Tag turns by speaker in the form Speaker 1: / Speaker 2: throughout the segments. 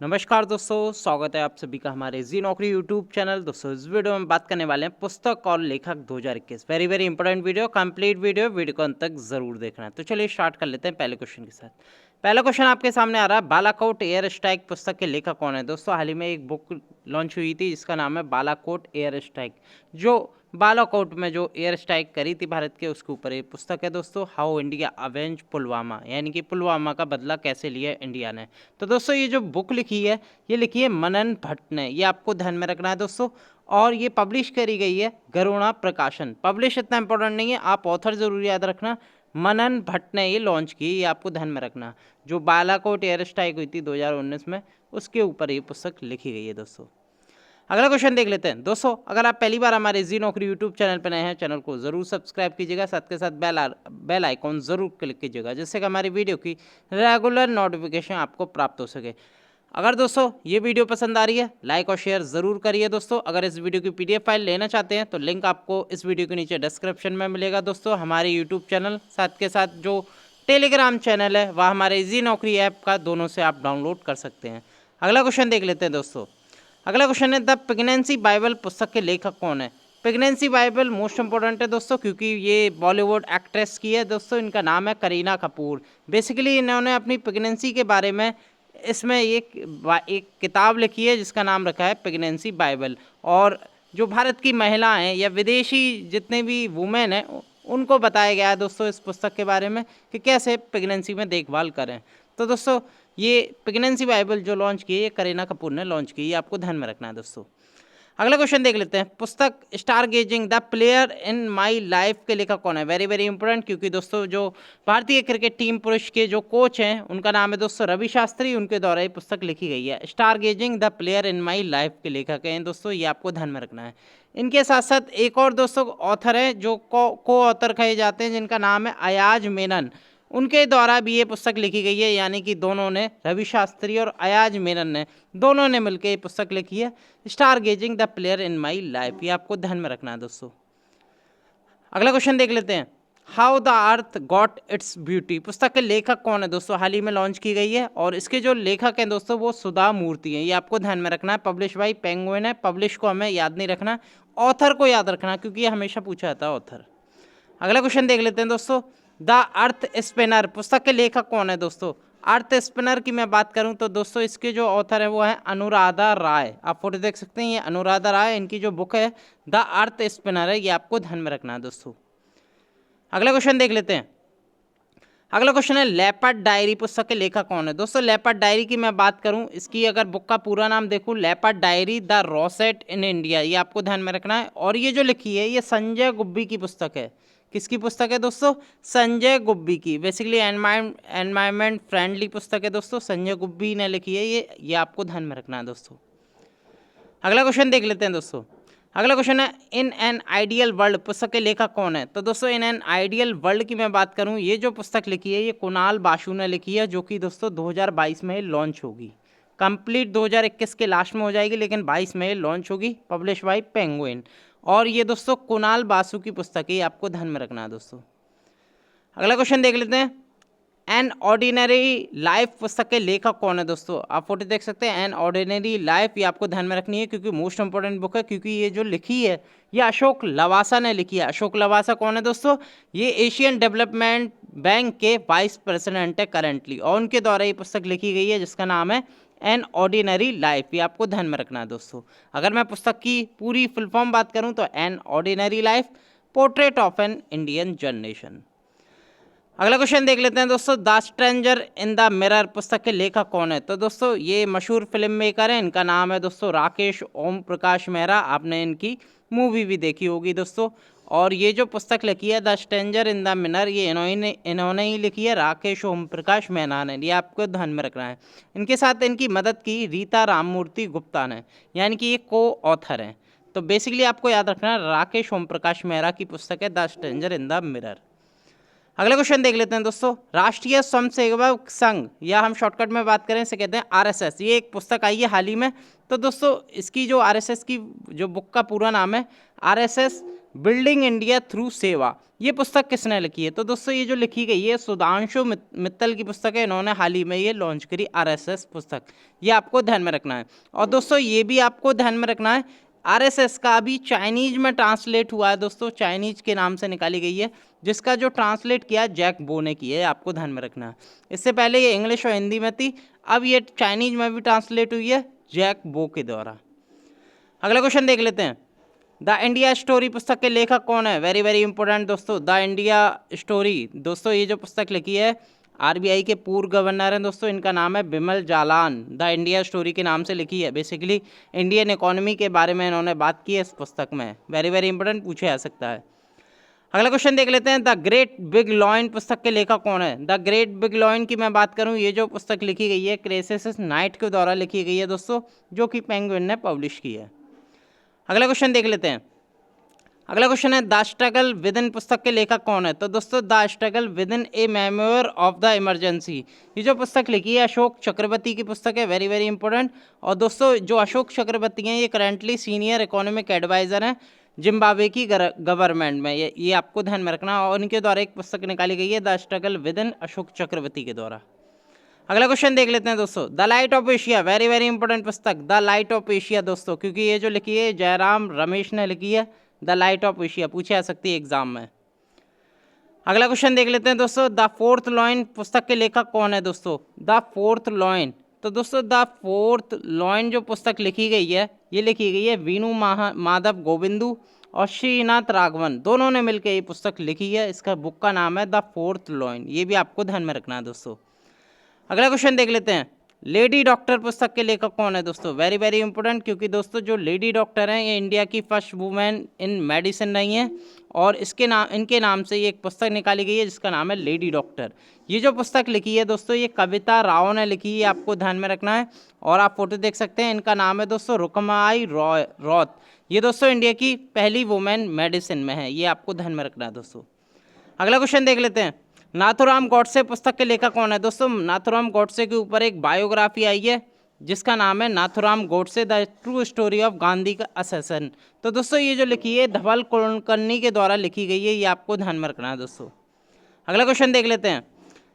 Speaker 1: नमस्कार दोस्तों, स्वागत है आप सभी का हमारे जी नौकरी यूट्यूब चैनल। दोस्तों इस वीडियो में बात करने वाले हैं पुस्तक और लेखक 2021। Very very important video, complete video को अंत तक जरूर देखना है। तो चलिए स्टार्ट कर लेते हैं पहले क्वेश्चन के साथ। पहला क्वेश्चन आपके सामने आ रहा है, बालाकोट एयर स्ट्राइक पुस्तक के लेखक कौन है। दोस्तों हाल ही में एक बुक लॉन्च हुई थी जिसका नाम है बालाकोट एयर स्ट्राइक। जो बालाकोट में जो एयर स्ट्राइक करी थी भारत के, उसके ऊपर ये पुस्तक है दोस्तों। हाउ इंडिया अवेंज पुलवामा, यानी कि पुलवामा का बदला कैसे लिया इंडिया ने। तो दोस्तों ये जो बुक लिखी है, ये लिखी है मनन भट्ट ने। ये आपको ध्यान में रखना है दोस्तों। और ये पब्लिश करी गई है गरुणा प्रकाशन। पब्लिश इतना इंपॉर्टेंट नहीं है, आप ऑथर जरूर याद रखना। मनन भट्ट ने ये लॉन्च की, ये आपको ध्यान में रखना। जो बालाकोट एयर स्ट्राइक हुई थी 2019 में, उसके ऊपर ये पुस्तक लिखी गई है दोस्तों। अगला क्वेश्चन देख लेते हैं दोस्तों। अगर आप पहली बार हमारे जी नौकरी यूट्यूब चैनल पर नए हैं, चैनल को जरूर सब्सक्राइब कीजिएगा, साथ के साथ बेल आइकॉन जरूर क्लिक कीजिएगा, जिससे कि हमारी वीडियो की रेगुलर नोटिफिकेशन आपको प्राप्त हो सके। अगर दोस्तों ये वीडियो पसंद आ रही है, लाइक और शेयर जरूर करिए दोस्तों। अगर इस वीडियो की पीडीएफ फाइल लेना चाहते हैं तो लिंक आपको इस वीडियो के नीचे डिस्क्रिप्शन में मिलेगा दोस्तों। हमारे यूट्यूब चैनल साथ के साथ जो टेलीग्राम चैनल है वह हमारे जी नौकरी ऐप का, दोनों से आप डाउनलोड कर सकते हैं। अगला क्वेश्चन देख लेते हैं दोस्तों। अगला क्वेश्चन है, द प्रेगनेंसी बाइबल पुस्तक के लेखक कौन है। प्रेगनेंसी बाइबल मोस्ट इंपॉर्टेंट है दोस्तों, क्योंकि ये बॉलीवुड एक्ट्रेस की है दोस्तों। इनका नाम है करीना कपूर। बेसिकली इन्होंने अपनी प्रेगनेंसी के बारे में इसमें एक किताब लिखी है जिसका नाम रखा है प्रेगनेंसी बाइबल। और जो भारत की महिलाएं हैं या विदेशी जितने भी वुमेन हैं, उनको बताया गया है दोस्तों इस पुस्तक के बारे में कि कैसे प्रेगनेंसी में देखभाल करें। तो दोस्तों ये प्रेगनेंसी बाइबल जो लॉन्च की है, ये करीना कपूर ने लॉन्च की, ये आपको ध्यान में रखना है दोस्तों। अगला क्वेश्चन देख लेते हैं। पुस्तक stargazing the player in my life के लेखक कौन है। वेरी वेरी इंपॉर्टेंट, क्योंकि दोस्तों जो भारतीय क्रिकेट टीम पुरुष के जो कोच हैं, उनका नाम है दोस्तों रवि शास्त्री। उनके द्वारा ये पुस्तक लिखी गई है। Stargazing the player in my life के लेखक हैं दोस्तों, ये आपको ध्यान में रखना है। इनके साथ साथ एक और दोस्तों ऑथर है जो को ऑथर कहे जाते हैं, जिनका नाम है अयाज मेनन। उनके द्वारा भी ये पुस्तक लिखी गई है, यानी कि दोनों ने, रवि शास्त्री और अयाज मेनन ने, दोनों ने मिलकर ये पुस्तक लिखी है, stargazing the player in my life. ये आपको ध्यान में रखना है दोस्तों। अगला क्वेश्चन देख लेते हैं। How the earth got its beauty पुस्तक के लेखक कौन है दोस्तों। हाल ही में लॉन्च की गई है और इसके जो लेखक हैं दोस्तों वो सुधा मूर्ति हैं। ये आपको ध्यान में रखना है। पब्लिश बाई पेंगुइन है। पब्लिश को हमें याद नहीं रखना, ऑथर को याद रखना, क्योंकि ये हमेशा पूछा जाता है ऑथर। अगला क्वेश्चन देख लेते हैं दोस्तों। द अर्थ स्पिनर पुस्तक के लेखक कौन है दोस्तों। अर्थ स्पिनर की मैं बात करूं तो दोस्तों इसके जो ऑथर है वो है अनुराधा राय। आप फोटो देख सकते हैं, ये अनुराधा राय, इनकी जो बुक है द अर्थ स्पिनर है, ये आपको ध्यान में रखना है दोस्तों। अगला क्वेश्चन देख लेते हैं। अगला क्वेश्चन है, लेपर्ड डायरी पुस्तक के लेखक कौन है दोस्तों। लेपर्ड डायरी की मैं बात करूं, इसकी अगर बुक का पूरा नाम देखूं, leopard diary the rosette in India, ये आपको ध्यान में रखना है। और ये जो लिखी है, ये संजय गुब्बी की पुस्तक है। किसकी पुस्तक है दोस्तों। संजय गुब्बी की। बेसिकली एनवायरमेंट फ्रेंडली पुस्तक है दोस्तों, संजय गुब्बी ने लिखी है ये आपको ध्यान में रखना है दोस्तों। अगला क्वेश्चन देख लेते हैं दोस्तों। अगला क्वेश्चन है, इन एन आइडियल वर्ल्ड पुस्तक के लेखक कौन है। तो दोस्तों इन एन आइडियल वर्ल्ड की मैं बात करूं, ये जो पुस्तक लिखी है ये कुणाल बासु ने लिखी है, जो कि दोस्तों 2022 में लॉन्च होगी। कंप्लीट 2021 के लास्ट में हो जाएगी, लेकिन 22 में लॉन्च होगी। Publish by penguin. और ये दोस्तों कुणाल बासु की पुस्तक है, आपको ध्यान में रखना है दोस्तों। अगला क्वेश्चन देख लेते हैं। एन ऑर्डिनरी लाइफ पुस्तक के लेखक कौन है दोस्तों। आप फोटो देख सकते हैं, एन ऑर्डिनरी लाइफ, ये आपको ध्यान में रखनी है, क्योंकि मोस्ट इंपॉर्टेंट बुक है। क्योंकि ये जो लिखी है ये अशोक लवासा ने लिखी है। अशोक लवासा कौन है दोस्तों। ये एशियन डेवलपमेंट बैंक के वाइस प्रेसिडेंट है करेंटली, और उनके द्वारा ये पुस्तक लिखी गई है जिसका नाम है एन ऑर्डिनरी लाइफ। ये आपको ध्यान में रखना है दोस्तों। अगर मैं पुस्तक की पूरी फुल फॉर्म बात करूं तो an ordinary life, portrait of an Indian generation. अगला क्वेश्चन देख लेते हैं दोस्तों। The stranger in the mirror पुस्तक के लेखक कौन है। तो दोस्तों ये मशहूर फिल्म मेकर है, इनका नाम है दोस्तों राकेश ओम प्रकाश मेहरा। आपने इनकी मूवी भी देखी होगी दोस्तों। और ये जो पुस्तक लिखी है the stranger in the mirror, ये इन्होंने ही लिखी है, राकेश ओम प्रकाश मेहरा ने। ये आपको ध्यान में रखना है। इनके साथ इनकी मदद की रीता राममूर्ति गुप्ता ने, यानी कि ये को ऑथर हैं। तो बेसिकली आपको याद रखना है, राकेश ओम प्रकाश मेहरा की पुस्तक है the stranger in the mirror. अगला क्वेश्चन देख लेते हैं दोस्तों। राष्ट्रीय स्वयंसेवक संघ, या हम शॉर्टकट में बात करें इसे कहते हैं आरएसएस, ये एक पुस्तक आई है हाल ही में। तो दोस्तों इसकी जो आरएसएस की जो बुक का पूरा नाम है आरएसएस बिल्डिंग इंडिया थ्रू सेवा, ये पुस्तक किसने लिखी है? तो दोस्तों ये जो लिखी गई है सुधांशु मित्तल की पुस्तक है, इन्होंने हाल ही में ये लॉन्च करी आरएसएस पुस्तक, ये आपको ध्यान में रखना है। और दोस्तों ये भी आपको ध्यान में रखना है आरएसएस का अभी चाइनीज में ट्रांसलेट हुआ है दोस्तों, चाइनीज के नाम से निकाली गई है, जिसका जो ट्रांसलेट किया जैक बो ने किया है, आपको ध्यान में रखना है। इससे पहले ये इंग्लिश और हिंदी में थी, अब ये चाइनीज में भी ट्रांसलेट हुई है जैक बो के द्वारा। अगला क्वेश्चन देख लेते हैं। द इंडिया स्टोरी पुस्तक के लेखक कौन है? वेरी वेरी इंपॉर्टेंट दोस्तों, द इंडिया स्टोरी। दोस्तों ये जो पुस्तक लिखी है आरबीआई के पूर्व गवर्नर हैं दोस्तों, इनका नाम है Bimal Jalan. The India story के नाम से लिखी है, बेसिकली इंडियन इकोनॉमी के बारे में इन्होंने बात की है इस पुस्तक में। वेरी वेरी इंपॉर्टेंट, पूछा जा सकता है। अगला क्वेश्चन देख लेते हैं। द ग्रेट बिग लॉयन पुस्तक के लेखक कौन है? द ग्रेट बिग लॉयन की मैं बात करूं, ये जो पुस्तक लिखी गई है क्रेसेसिस नाइट के द्वारा लिखी गई है दोस्तों, जो कि पेंगुइन ने पब्लिश की है। अगला क्वेश्चन देख लेते हैं। अगला क्वेश्चन है द स्ट्रगल विद इन पुस्तक के लेखक कौन है? तो दोस्तों the struggle with in A memoir of the emergency, ये जो पुस्तक लिखी है अशोक चक्रवर्ती की पुस्तक है। Very very important. और दोस्तों जो अशोक चक्रवर्ती हैं ये करंटली सीनियर इकोनॉमिक एडवाइज़र हैं जिम्बाब्वे की गवर्नमेंट में, ये आपको ध्यान में रखना। और इनके द्वारा एक पुस्तक निकाली गई है the struggle within Ashok Chakravarti के द्वारा। अगला क्वेश्चन देख लेते हैं दोस्तों। The light of Asia, very very important पुस्तक द लाइट ऑफ एशिया दोस्तों, क्योंकि ये जो लिखी है जयराम रमेश ने लिखी है। द लाइट ऑफ एशिया पूछी जा सकती है एग्जाम में। अगला क्वेश्चन देख लेते हैं दोस्तों। द फोर्थ लॉइन पुस्तक के लेखक कौन है दोस्तों? द फोर्थ लॉइन, तो दोस्तों द फोर्थ लॉइन जो पुस्तक लिखी गई है ये लिखी गई है वीनू माधव गोविंदू और श्रीनाथ राघवन, दोनों ने मिलकर ये पुस्तक लिखी है। इसका बुक का नाम है द फोर्थ लॉइन, ये भी आपको ध्यान में रखना है दोस्तों। अगला क्वेश्चन देख लेते हैं। लेडी डॉक्टर पुस्तक के लेखक कौन है दोस्तों? वेरी वेरी इंपॉर्टेंट, क्योंकि दोस्तों जो लेडी डॉक्टर हैं ये इंडिया की फर्स्ट वुमेन इन मेडिसिन रही हैं, और इनके नाम से ये एक पुस्तक निकाली गई है जिसका नाम है लेडी डॉक्टर। ये जो पुस्तक लिखी है दोस्तों ये कविता राव ने लिखी है, आपको ध्यान में रखना है। और आप फोटो देख सकते हैं, इनका नाम है दोस्तों रुकमाई रॉथ। ये दोस्तों इंडिया की पहली वुमेन मेडिसिन में है, ये आपको ध्यान में रखना है दोस्तों। अगला क्वेश्चन देख लेते हैं। नाथुराम गॉडसे पुस्तक के लेखक कौन है दोस्तों? नाथुराम गॉडसे के ऊपर एक बायोग्राफी आई है जिसका नाम है Nathuram Godse the true story of Gandhi का असैसन। तो दोस्तों ये जो लिखी है धवल कुलकर्णी के द्वारा लिखी गई है, ये आपको ध्यान में रखना है दोस्तों। अगला क्वेश्चन देख लेते हैं।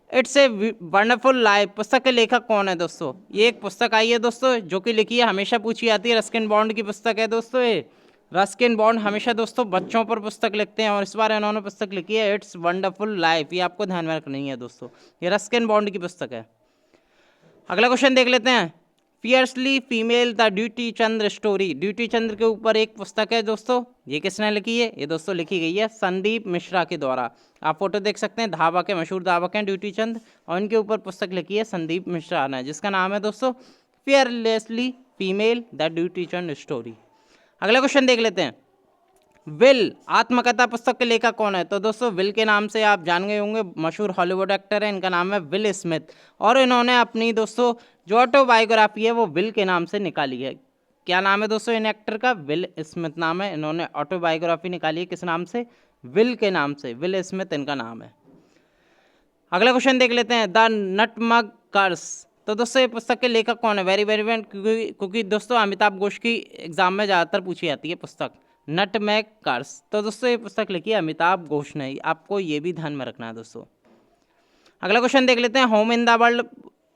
Speaker 1: इट्स ए वंडरफुल लाइफ पुस्तक के लेखक कौन है दोस्तों? ये एक पुस्तक आई है दोस्तों जो कि लिखी है, हमेशा पूछी जाती है, रस्किन बॉन्ड की पुस्तक है दोस्तों। ये रस्किन बॉन्ड हमेशा दोस्तों बच्चों पर पुस्तक लिखते हैं और इस बार इन्होंने पुस्तक लिखी है इट्स वंडरफुल लाइफ, ये आपको ध्यान में रखनी है दोस्तों, ये रस्किन बॉन्ड की पुस्तक है। अगला क्वेश्चन देख लेते हैं। Fiercely female the Dutee Chand story, Dutee Chand के ऊपर एक पुस्तक है दोस्तों, ये किसने लिखी है? ये दोस्तों लिखी गई है संदीप मिश्रा के द्वारा। आप फोटो देख सकते हैं, धावक है, मशहूर धावक हैं ड्यूटी चंद, और इनके ऊपर पुस्तक लिखी है संदीप मिश्रा ने, जिसका नाम है दोस्तों fearlessly female the duty Chand story. अगला क्वेश्चन देख लेते हैं। विल आत्मकथा पुस्तक के लेखक कौन है? तो दोस्तों विल के नाम से आप जान गए होंगे, मशहूर हॉलीवुड एक्टर है, इनका नाम है विल स्मिथ, और इन्होंने अपनी दोस्तों जो ऑटोबायोग्राफी है वो विल के नाम से निकाली है। क्या नाम है दोस्तों इन एक्टर का? विल स्मिथ नाम है। इन्होंने ऑटोबायोग्राफी निकाली है किस नाम से? विल के नाम से, विल स्मिथ इनका नाम है। अगला क्वेश्चन देख लेते हैं। द नटमग कर्स, तो दोस्तों ये पुस्तक के लेखक कौन है? वेरी वेरी क्योंकि दोस्तों अमिताभ घोष की एग्जाम में ज़्यादातर पूछी जाती है पुस्तक नटमैग कर्स। तो दोस्तों ये पुस्तक लिखी है अमिताभ घोष ने, आपको ये भी ध्यान में रखना है दोस्तों। अगला क्वेश्चन देख लेते हैं। होम इन द वर्ल्ड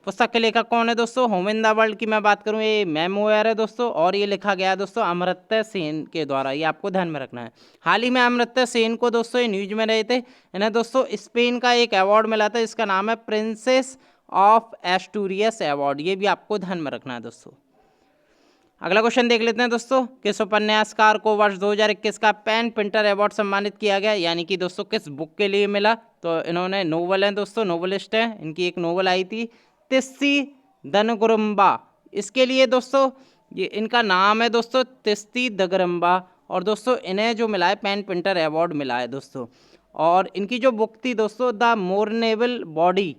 Speaker 1: पुस्तक के लेखक कौन है दोस्तों? होम इन द वर्ल्ड की मैं बात करूँ, ये मेमोयर है दोस्तों, और ये लिखा गया है दोस्तों अमर्त्य सेन के द्वारा, ये आपको ध्यान में रखना है। हाल ही में अमर्त्य सेन को दोस्तों ये न्यूज में रहे थे, इन्हें दोस्तों स्पेन का एक अवार्ड मिला था जिसका नाम है प्रिंसेस ऑफ एस्टूरियस अवार्ड, ये भी आपको ध्यान में रखना है दोस्तों। अगला क्वेश्चन देख लेते हैं दोस्तों। किस उपन्यासकार को वर्ष 2021 का पेन पिंटर अवार्ड सम्मानित किया गया, यानी कि दोस्तों किस बुक के लिए मिला? तो इन्होंने नोवेल हैं दोस्तों, नोवेलिस्ट हैं, इनकी एक नोवेल आई थी तिस्सी दनगुरुम्बा, इसके लिए दोस्तों ये इनका नाम है दोस्तों तिस्सी दगरम्बा, और दोस्तों इन्हें जो मिला है पेन पिंटर अवार्ड मिला है दोस्तों। और इनकी जो बुक थी दोस्तों द मोर्नेबल बॉडी,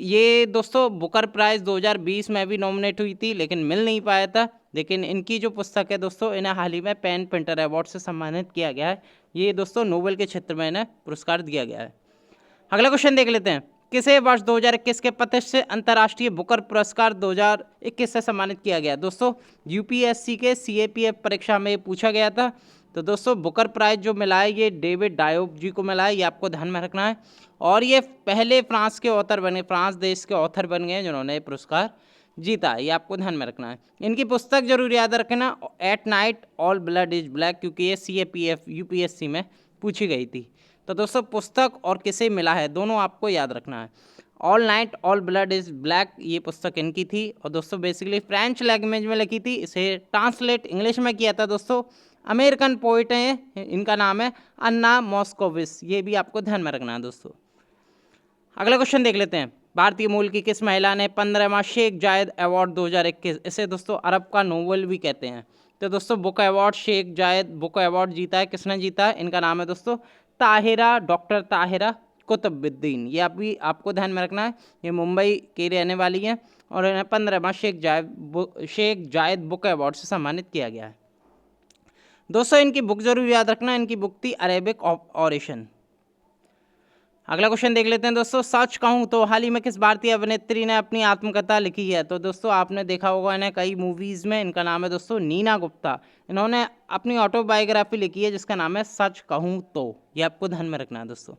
Speaker 1: ये दोस्तों बुकर प्राइज़ 2020 में भी नॉमिनेट हुई थी लेकिन मिल नहीं पाया था, लेकिन इनकी जो पुस्तक है दोस्तों इन्हें हाल ही में पेन पिंटर अवार्ड से सम्मानित किया गया है। ये दोस्तों नोबेल के क्षेत्र में इन्हें पुरस्कार दिया गया है। अगला क्वेश्चन देख लेते हैं, किसे वर्ष 2021 के प्रतिष्ठित अंतर्राष्ट्रीय बुकर पुरस्कार 2021 से सम्मानित किया गया। दोस्तों यूपीएससी के सीएपीएफ परीक्षा में पूछा गया था। तो दोस्तों बुकर प्राइज जो मिला है ये डेविड डायोब जी को मिला है, ये आपको ध्यान में रखना है। और ये पहले फ्रांस के ऑथर बने, फ्रांस देश के ऑथर बन गए जिन्होंने ये पुरस्कार जीता है, ये आपको ध्यान में रखना है। इनकी पुस्तक जरूर याद रखना, at night all blood is black, क्योंकि ये सीएपीएफ यूपीएससी में पूछी गई थी। तो दोस्तों पुस्तक और किसे मिला है दोनों आपको याद रखना है। All night all blood is black ये पुस्तक इनकी थी, और दोस्तों बेसिकली फ्रेंच लैंग्वेज में लिखी थी, इसे ट्रांसलेट इंग्लिश में किया था दोस्तों अमेरिकन पोइट है, इनका नाम है अन्ना मोस्कोविस, ये भी आपको ध्यान में रखना है दोस्तों। अगला क्वेश्चन देख लेते हैं, भारतीय मूल की किस महिला ने 15वां शेख जायद अवार्ड 2021, इसे दोस्तों अरब का नोबेल भी कहते हैं। तो दोस्तों बुक अवार्ड, शेख जायद बुक अवार्ड जीता है, किसने जीता है, इनका नाम है दोस्तों ताहिरा, डॉक्टर ताहिरा कुतुबुद्दीन, ये अभी आपको ध्यान में रखना है। ये मुंबई की रहने वाली हैं और इन्हें 15वां शेख जायद बुक अवार्ड से सम्मानित किया गया है। दोस्तों इनकी बुक जरूर याद रखना, इनकी बुक थी अरेबिक ऑरेशन। अगला क्वेश्चन देख लेते हैं दोस्तों, सच कहूँ तो हाल ही में किस भारतीय अभिनेत्री ने अपनी आत्मकथा लिखी है। तो दोस्तों आपने देखा होगा इन्हें कई मूवीज़ में, इनका नाम है दोस्तों नीना गुप्ता, इन्होंने अपनी ऑटोबायोग्राफी लिखी है जिसका नाम है सच कहूँ तो, ये आपको ध्यान में रखना है दोस्तों।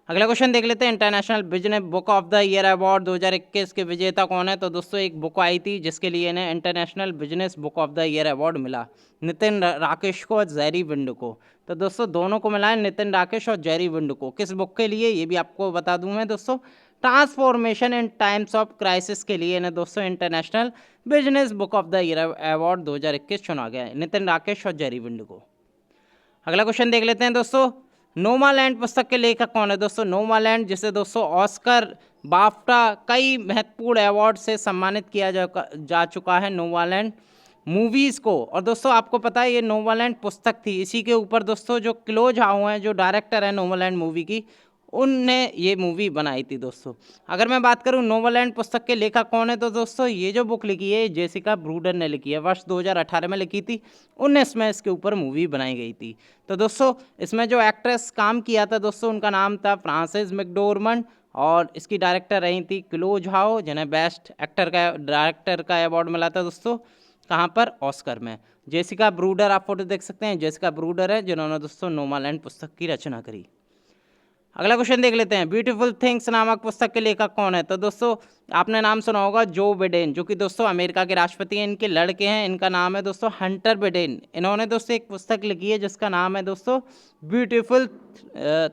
Speaker 1: अगला क्वेश्चन देख लेते हैं, international business book of the year award 2021 के विजेता कौन है। तो दोस्तों एक बुक आई थी जिसके लिए इन्हें international business book of the year award मिला, नितिन राकेश को और जेरी विंड को। तो दोस्तों दोनों को मिला है, नितिन राकेश और जेरी विंड को। किस बुक के लिए ये भी आपको बता दूं मैं दोस्तों, transformation in times of crisis के लिए इन्हें दोस्तों international business book of the year award 2021 चुना गया है, नितिन राकेश और जेरी विंड को। अगला क्वेश्चन देख लेते हैं दोस्तों, नोमालैंड पुस्तक के लेखक कौन है। दोस्तों नोमालैंड जिसे दोस्तों ऑस्कर, बाफ्टा, कई महत्वपूर्ण अवार्ड से सम्मानित किया जा चुका है नोमालैंड मूवीज़ को। और दोस्तों आपको पता है ये नोमालैंड पुस्तक थी, इसी के ऊपर दोस्तों जो क्लो झाओ हैं जो डायरेक्टर हैं नोमालैंड मूवी की, उनने ये मूवी बनाई थी दोस्तों। अगर मैं बात करूं नोमालैंड पुस्तक के लेखक कौन है, तो दोस्तों ये जो बुक लिखी है जेसिका ब्रूडर ने लिखी है, वर्ष 2018 में लिखी थी, 19 में इसके ऊपर मूवी बनाई गई थी। तो दोस्तों इसमें जो एक्ट्रेस काम किया था दोस्तों उनका नाम था फ्रांसिस मैकडोरमंड, और इसकी डायरेक्टर रही थी क्लो झाओ, जिन्हें बेस्ट एक्टर का डायरेक्टर का अवार्ड मिला था दोस्तों, कहाँ पर, ऑस्कर में। जेसिका ब्रूडर आप फोटो देख सकते हैं, जेसिका ब्रूडर है जिन्होंने दोस्तों नोमालैंड पुस्तक की रचना करी। अगला क्वेश्चन देख लेते हैं, ब्यूटीफुल थिंग्स नामक पुस्तक के लेखक कौन है। तो दोस्तों आपने नाम सुना होगा जो बिडेन, जो कि दोस्तों अमेरिका के राष्ट्रपति हैं, इनके लड़के हैं, इनका नाम है दोस्तों हंटर बिडेन। इन्होंने दोस्तों एक पुस्तक लिखी है जिसका नाम है दोस्तों ब्यूटीफुल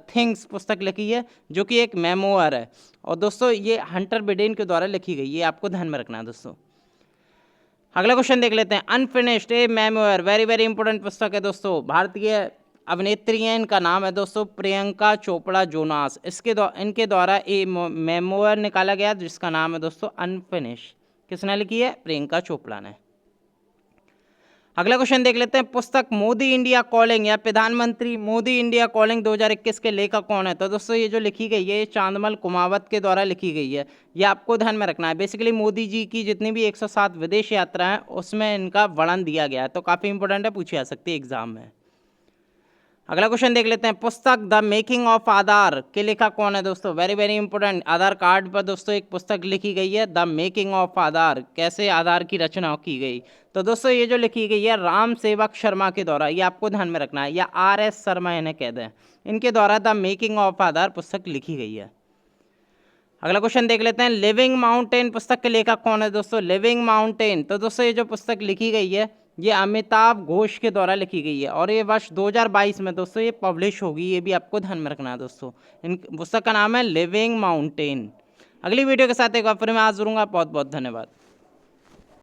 Speaker 1: थिंग्स पुस्तक लिखी है, जो कि एक मेमोयर है, और दोस्तों ये हंटर बिडेन के द्वारा लिखी गई, ये आपको ध्यान में रखना है दोस्तों। अगला क्वेश्चन देख लेते हैं, अनफिनिश्ड ए मेमोयर, वेरी वेरी इंपॉर्टेंट पुस्तक है दोस्तों, भारतीय अभिनेत्री हैं, इनका नाम है दोस्तों प्रियंका चोपड़ा जोनास, इनके द्वारा ए मेमोयर निकाला गया जिसका नाम है दोस्तों अनफिनिश। किसने लिखी है, प्रियंका चोपड़ा ने। अगला क्वेश्चन देख लेते हैं, पुस्तक मोदी इंडिया कॉलिंग या प्रधानमंत्री मोदी इंडिया कॉलिंग 2021 के लेखक कौन है। तो दोस्तों ये जो लिखी गई है चांदमल कुमावत के द्वारा लिखी गई है, ये आपको ध्यान में रखना है। बेसिकली मोदी जी की जितनी भी 107 विदेश यात्रा है उसमें इनका वर्णन दिया गया है, तो काफ़ी इंपॉर्टेंट है, पूछी जा सकती है एग्जाम में। अगला क्वेश्चन देख लेते हैं, पुस्तक द मेकिंग ऑफ आधार के लेखक कौन है दोस्तों, वेरी वेरी इंपॉर्टेंट। आधार कार्ड पर दोस्तों एक पुस्तक लिखी गई है, द मेकिंग ऑफ आधार, कैसे आधार की रचना की गई। तो दोस्तों ये जो लिखी गई है राम सेवक शर्मा के द्वारा, ये आपको ध्यान में रखना है, या RS शर्मा इन्हें कहते हैं, इनके द्वारा द मेकिंग ऑफ आधार पुस्तक लिखी गई है। अगला क्वेश्चन देख लेते हैं, लिविंग माउंटेन पुस्तक के लेखक कौन है दोस्तों, लिविंग माउंटेन। तो दोस्तों ये जो पुस्तक लिखी गई है ये अमिताभ घोष के द्वारा लिखी गई है, और ये वर्ष 2022 में दोस्तों ये पब्लिश होगी, ये भी आपको ध्यान में रखना है दोस्तों। इन पुस्तक का नाम है लिविंग माउंटेन। अगली वीडियो के साथ एक बार फिर मैं आज जुड़ूंगा, बहुत बहुत धन्यवाद।